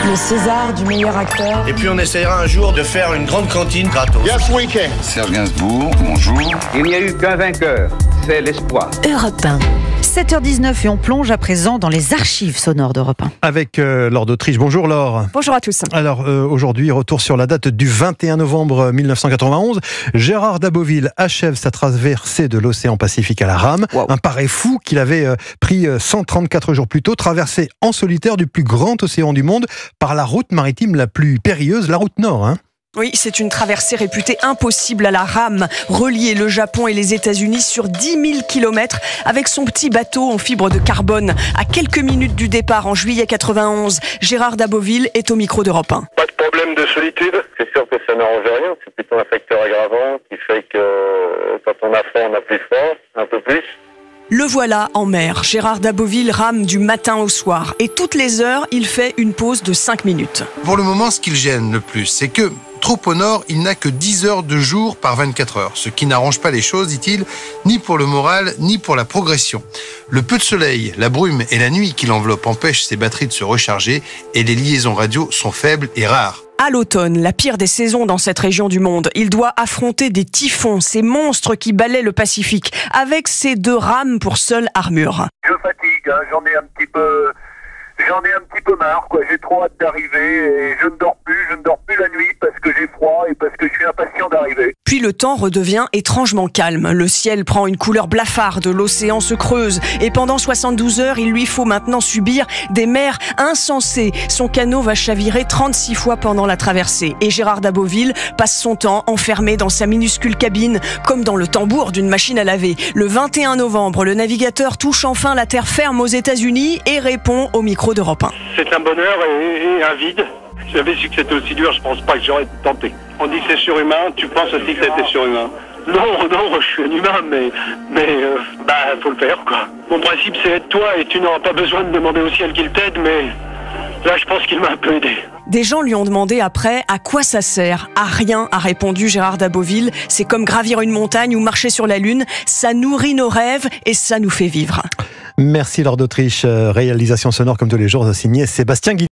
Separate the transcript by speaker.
Speaker 1: Le César du meilleur acteur.
Speaker 2: Et puis on essayera un jour de faire une grande cantine gratos.
Speaker 3: Yes, we can.
Speaker 4: Serge Gainsbourg, bonjour.
Speaker 5: Il n'y a eu qu'un vainqueur, c'est l'espoir.
Speaker 6: Europe 1. 7h19 et on plonge à présent dans les archives sonores d'Europe 1.
Speaker 7: Avec Laure d'Autriche. Bonjour Laure.
Speaker 8: Bonjour à tous.
Speaker 7: Alors aujourd'hui, retour sur la date du 21 novembre 1991. Gérard d'Aboville achève sa traversée de l'océan Pacifique à la rame. Wow. Un pari fou qu'il avait pris 134 jours plus tôt, traversé en solitaire du plus grand océan du monde par la route maritime la plus périlleuse, la route Nord.
Speaker 8: Oui, c'est une traversée réputée impossible à la rame, relier le Japon et les États-Unis sur 10 000 km avec son petit bateau en fibre de carbone. À quelques minutes du départ en juillet 91, Gérard d'Aboville est au micro d'Europe 1.
Speaker 9: Pas de problème de solitude, c'est sûr que ça n'arrange rien, c'est plutôt un facteur aggravant qui fait que quand on a faim, on a plus fort, un peu plus.
Speaker 8: Le voilà en mer. Gérard d'Aboville rame du matin au soir. Et toutes les heures, il fait une pause de 5 minutes.
Speaker 10: Pour le moment, ce qui le gêne le plus, c'est que, trop au nord, il n'a que 10 heures de jour par 24 heures. Ce qui n'arrange pas les choses, dit-il, ni pour le moral, ni pour la progression. Le peu de soleil, la brume et la nuit qui l'enveloppe empêchent ses batteries de se recharger et les liaisons radio sont faibles et rares.
Speaker 8: À l'automne, la pire des saisons dans cette région du monde, il doit affronter des typhons, ces monstres qui balaient le Pacifique, avec ses 2 rames pour seule armure.
Speaker 9: Je fatigue, j'en ai un petit peu marre, quoi. J'ai trop hâte d'arriver et je ne dors plus la nuit parce que j'ai froid et parce que je suis impatient d'arriver.
Speaker 8: Puis le temps redevient étrangement calme. Le ciel prend une couleur blafarde, l'océan se creuse et pendant 72 heures, il lui faut maintenant subir des mers insensées. Son canot va chavirer 36 fois pendant la traversée et Gérard d'Aboville passe son temps enfermé dans sa minuscule cabine comme dans le tambour d'une machine à laver. Le 21 novembre, le navigateur touche enfin la terre ferme aux États-Unis et répond au micro d'Europe 1.
Speaker 11: C'est un bonheur et un vide. Si j'avais su que c'était aussi dur, je pense pas que j'aurais tenté. On dit que c'est surhumain, tu penses aussi que c'était surhumain? Non, je suis un humain, mais faut le faire, quoi. Mon principe, c'est être toi et tu n'auras pas besoin de demander au ciel qu'il t'aide, mais là, je pense qu'il m'a un peu aidé.
Speaker 8: Des gens lui ont demandé après à quoi ça sert. À rien, a répondu Gérard d'Aboville. C'est comme gravir une montagne ou marcher sur la lune. Ça nourrit nos rêves et ça nous fait vivre.
Speaker 7: Merci Laure d'Autriche. Réalisation sonore comme tous les jours, signé Sébastien Guy.